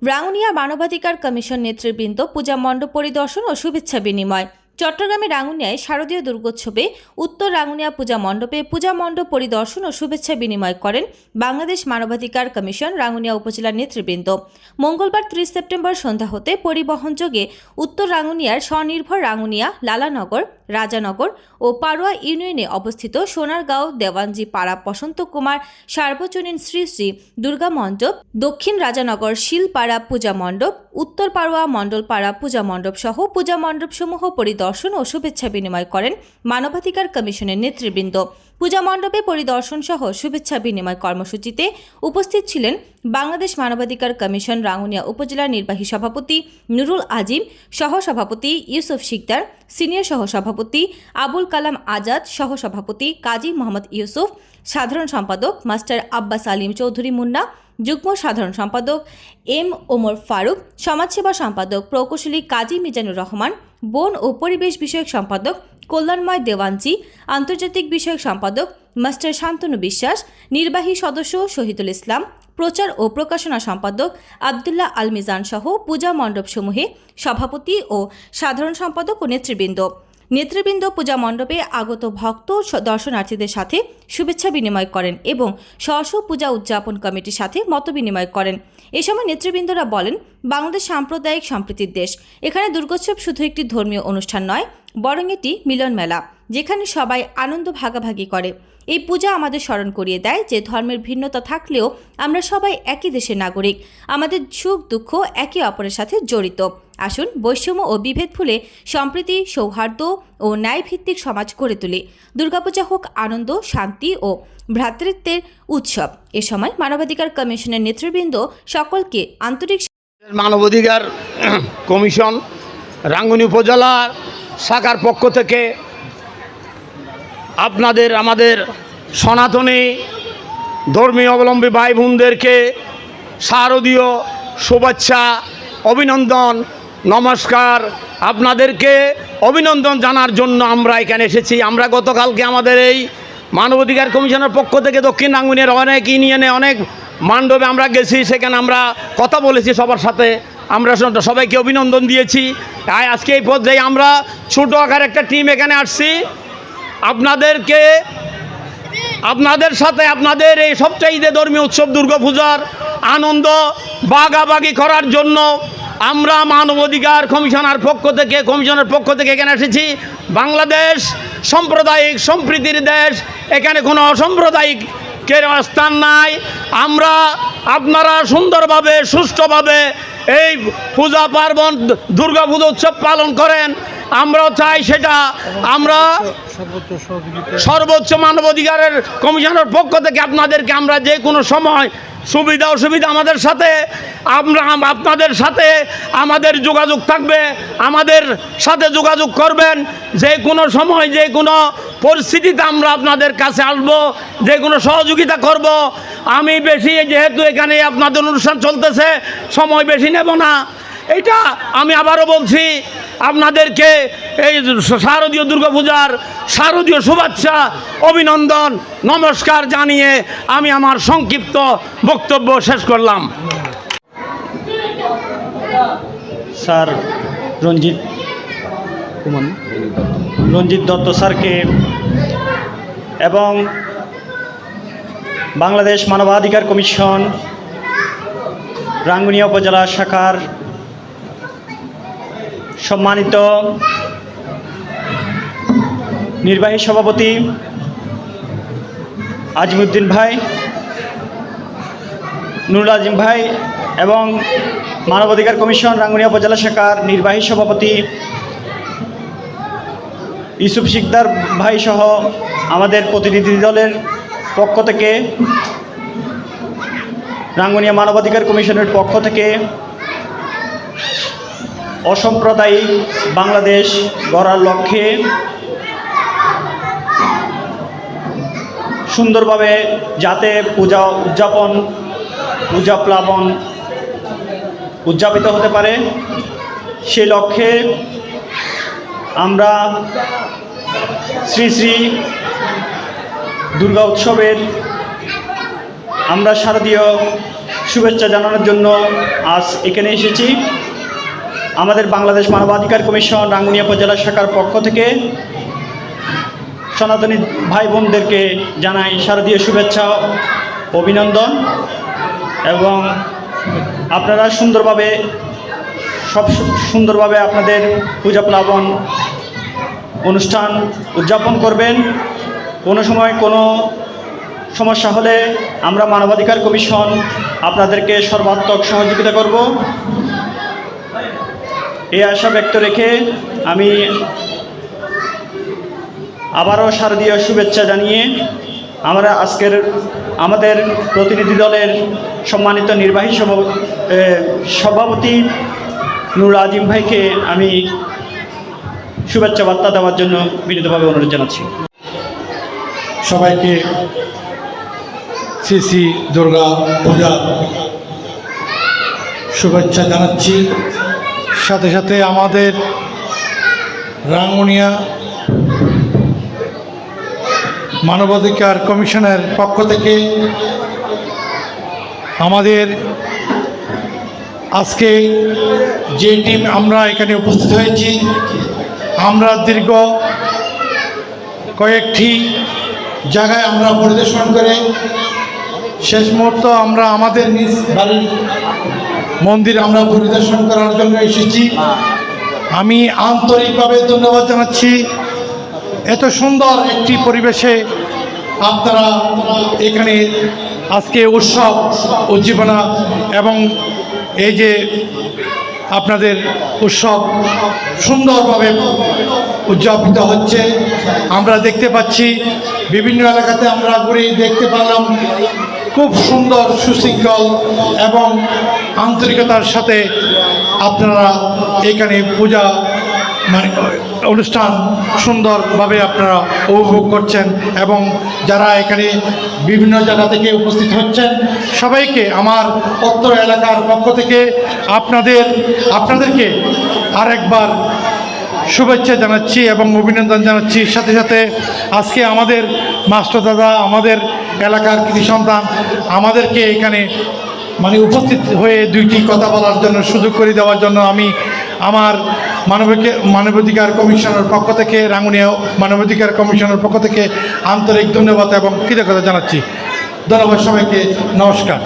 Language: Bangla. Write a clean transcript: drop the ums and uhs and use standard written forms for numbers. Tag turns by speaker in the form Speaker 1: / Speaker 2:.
Speaker 1: রাঙ্গুনিয়া মানবাধিকার কমিশন নেতৃবৃন্দ পূজা মণ্ডপ পরিদর্শন ও শুভেচ্ছা বিনিময়। চট্টগ্রামের রাঙ্গুনিয়ায় শারদীয় দুর্গোৎসবে উত্তর রাঙ্গুনিয়া পূজা মণ্ডপে পূজা মণ্ডপ পরিদর্শন ও শুভেচ্ছা বিনিময় করেন বাংলাদেশ মানবাধিকার কমিশন রাঙ্গুনিয়া উপজেলার নেতৃবৃন্দ। মঙ্গলবার 30 সেপ্টেম্বর সন্ধ্যা হতে পরিবহনযোগে উত্তর রাঙ্গুনিয়ার স্বনির্ভর রাঙ্গুনিয়া, লালানগর, রাজানগর ও পাড়ুয়া ইউনিয়নে অবস্থিত সোনারগাঁও দেওয়ানজি পাড়া বসন্ত কুমার সার্বজনীন শ্রী শ্রী দুর্গা মণ্ডপ, দক্ষিণ রাজানগর শিলপাড়া পূজা মণ্ডপ, উত্তর পাড়ুয়া মণ্ডলপাড়া পূজা মণ্ডপ সহ পূজা মণ্ডপসমূহ পরিদর্শন ও শুভেচ্ছা বিনিময় করেন মানবাধিকার কমিশনের নেতৃবৃন্দ। পূজা মণ্ডপে পরিদর্শন সহ শুভেচ্ছা বিনিময় কর্মসূচিতে উপস্থিত ছিলেন বাংলাদেশ মানবাধিকার কমিশন রাঙ্গুনিয়া উপজেলা নির্বাহী সভাপতি নুরুল আজিম, সহসভাপতি ইউসুফ শিকদার, সিনিয়র সহসভাপতি আবুল কালাম আজাদ, সহসভাপতি কাজী মোহাম্মদ ইউসুফ, সাধারণ সম্পাদক মাস্টার আব্বাস আলিম চৌধুরী মুন্না, যুগ্ম সাধারণ সম্পাদক এম ওমর ফারুক, সমাজসেবা সম্পাদক প্রকৌশলী কাজী মিজানুর রহমান, বন ও পরিবেশ বিষয়ক সম্পাদক কল্যাণময় দেওয়ানজি, আন্তর্জাতিক বিষয়ক সম্পাদক মাস্টার শান্তনু বিশ্বাস, নির্বাহী সদস্য শহীদুল ইসলাম, প্রচার ও প্রকাশনা সম্পাদক আবদুল্লাহ আল মিজান সহ পূজা মণ্ডপসমূহে সভাপতি ও সাধারণ সম্পাদক ও নেতৃবৃন্দ পূজা মণ্ডপে আগত ভক্ত দর্শনার্থীদের সাথে শুভেচ্ছা বিনিময় করেন এবং স্ব পূজা উদযাপন কমিটির সাথে মতবিনিময় করেন। এ সময় নেতৃবৃন্দরা বলেন, বাংলাদেশ সাম্প্রদায়িক সম্প্রীতির দেশ। এখানে দুর্গোৎসব শুধু একটি ধর্মীয় অনুষ্ঠান নয়, বরং এটি মিলন মেলা, যেখানে সবাই আনন্দ ভাগাভাগি করে। এই পূজা আমাদের স্মরণ করিয়ে দেয় যে ধর্মের ভিন্নতা থাকলেও আমরা সবাই একই দেশের নাগরিক, আমাদের সুখ দুঃখ একে অপরের সাথে জড়িত। আসুন বৈষম্য ও বিভেদ ভুলে সম্প্রীতি, সৌহার্দ্য ও ন্যায়ভিত্তিক সমাজ গড়ে তুলি। দুর্গাপূজা হোক আনন্দ, শান্তি ও ভ্রাতৃত্বের উৎসব। এ সময় মানবাধিকার কমিশনের নেতৃবৃন্দ সকলকে আন্তরিক
Speaker 2: মানবাধিকার কমিশন রাঙ্গুনিয়া উপজেলা শাখার পক্ষ থেকে আমাদের সনাতনী ধর্মীয় অবলম্বী ভাই বোনদেরকে শারদীয় শুভেচ্ছা, অভিনন্দন, নমস্কার। আপনাদেরকে অভিনন্দন জানার জন্য আমরা এখানে এসেছি। আমরা গতকালকে আমাদের এই মানবাধিকার কমিশনের পক্ষ থেকে দক্ষিণ রাঙ্গুনিয়ার অনেক ইউনিয়নে অনেক মণ্ডপে আমরা গেছি, সেখানে আমরা কথা বলেছি সবার সাথে, আমরা সবাইকে অভিনন্দন দিয়েছি। তাই আজকে এই পর্যায়ে আমরা ছোটো আকার একটা টিম এখানে আসছি আপনাদের সাথে আপনাদের এই সবচাইতে ধর্মীয় উৎসব দুর্গাপূজার আনন্দ ভাগাভাগি করার জন্য আমরা মানবাধিকার কমিশনের পক্ষ থেকে এখানে এসেছি। বাংলাদেশ সাম্প্রদায়িক সম্প্রীতির দেশ, এখানে কোনো অসাম্প্রদায়িকের স্থান নাই। আপনারা সুন্দরভাবে সুষ্ঠুভাবে এই পূজা পার্বণ দুর্গাপূজা উৎসব পালন করেন। আমরাও চাই সেটা আমরা সর্বোচ্চ মানবাধিকারের কমিশনের পক্ষ থেকে আপনাদেরকে আমরা যে কোনো সময় সুবিধা অসুবিধা আপনাদের সাথে আমাদের যোগাযোগ থাকবে, আমাদের সাথে যোগাযোগ করবেন। যে কোনো সময় যে কোনো পরিস্থিতিতে আমরা আপনাদের কাছে আসব, যে কোনো সহযোগিতা করব। আমি যেহেতু এখানে আপনাদের অনুষ্ঠান চলতেছে, সময় বেশি নেব না। এটা আমি আবারও বলছি, আপনাদেরকে এই শারদীয় দুর্গাপূজার শারদীয় শুভেচ্ছা, অভিনন্দন, নমস্কার জানিয়ে আমি আমার সংক্ষিপ্ত বক্তব্য শেষ করলাম।
Speaker 3: স্যার রঞ্জিত দত্ত স্যারকে এবং বাংলাদেশ মানবাধিকার কমিশন রাঙ্গুনিয়া উপজেলা শাখার সম্মানিত নির্বাহী সভাপতি আজিমউদ্দিন ভাই, নুরুল আজিম ভাই এবং মানবাধিকার কমিশন রাঙ্গুনিয়া উপজেলা শাখার নির্বাহী সভাপতি ইউসুফ শিকদার ভাই সহ আমাদের প্রতিনিধি দলের পক্ষ থেকে, রাঙ্গুনিয়া মানবাধিকার কমিশনের পক্ষ থেকে অসাম্প্রদায়িক বাংলাদেশ গড়ার লক্ষ্যে সুন্দরভাবে যাতে পূজা প্লাবন উদযাপিত হতে পারে, সেই লক্ষ্যে আমরা শ্রী শ্রী দুর্গা উৎসবের আমরা শারদীয় শুভেচ্ছা জানানোর জন্য আজ এখানে এসেছি। আমাদের বাংলাদেশ মানবাধিকার কমিশন রাঙ্গুনিয়া উপজেলা শাখার পক্ষ থেকে সনাতনী ভাই বোনদেরকে জানাই শারদীয় শুভেচ্ছা, অভিনন্দন। এবং আপনারা সুন্দরভাবে আপনাদের পূজা প্লাবন অনুষ্ঠান উদযাপন করবেন। কোনো সময় কোনো সমস্যা হলে আমরা মানবাধিকার কমিশন আপনাদেরকে সর্বাত্মক সহযোগিতা করব, এই আশা ব্যক্ত রেখে আমি আবারও শারদীয় শুভেচ্ছা জানিয়ে আমরা আমাদের প্রতিনিধি দলের সম্মানিত নির্বাহী সভাপতি নূর আজিম ভাইকে আমি শুভেচ্ছা বার্তা দেওয়ার জন্য বিনীতভাবে অনুরোধ জানাচ্ছি।
Speaker 4: সবাইকে শ্রী শ্রী দুর্গা পূজার শুভেচ্ছা জানাচ্ছি। সাথে সাথে আমাদের রাঙ্গুনিয়া মানবাধিকার কমিশনের পক্ষ থেকে আমাদের আজকে যে টিম আমরা এখানে উপস্থিত হয়েছি, আমরা দীর্ঘ কয়েকটি জায়গায় আমরা পরিদর্শন করে শেষ মুহূর্ত আমরা আমাদের নিজ বাড়ির মন্দির আমরা পরিদর্শন করার জন্য এসেছি। আমি আন্তরিকভাবে ধন্যবাদ জানাচ্ছি। এত সুন্দর একটি পরিবেশে আপনারা এখানে আজকে উৎসব উজ্জীবনা এবং এই যে আপনাদের উৎসব সুন্দরভাবে উদযাপিত হচ্ছে আমরা দেখতে পাচ্ছি। বিভিন্ন এলাকাতে আমরা ঘুরে দেখতে পেলাম খুব সুন্দর সুশৃঙ্খল এবং আন্তরিকতার সাথে আপনারা এখানে পূজা অনুষ্ঠান সুন্দরভাবে আপনারা উপভোগ করছেন। এবং যারা এখানে বিভিন্ন জায়গা থেকে উপস্থিত হচ্ছেন সবাইকে আমার অত্র এলাকার পক্ষ থেকে আপনাদেরকে আরেকবার শুভেচ্ছা জানাচ্ছি এবং অভিনন্দন জানাচ্ছি। সাথে সাথে আজকে আমাদের মাস্টার দাদা, আমাদের এলাকার কৃতি সন্তান আমাদেরকে এখানে উপস্থিত হয়ে দুইটি কথা বলার জন্য সুযোগ করে দেওয়ার জন্য আমি আমার মানবাধিকার কমিশনের পক্ষ থেকে, রাঙ্গুনিয়া মানবাধিকার কমিশনের পক্ষ থেকে আন্তরিক ধন্যবাদ এবং কৃতজ্ঞতা জানাচ্ছি। ধন্যবাদ সবাইকে, নমস্কার।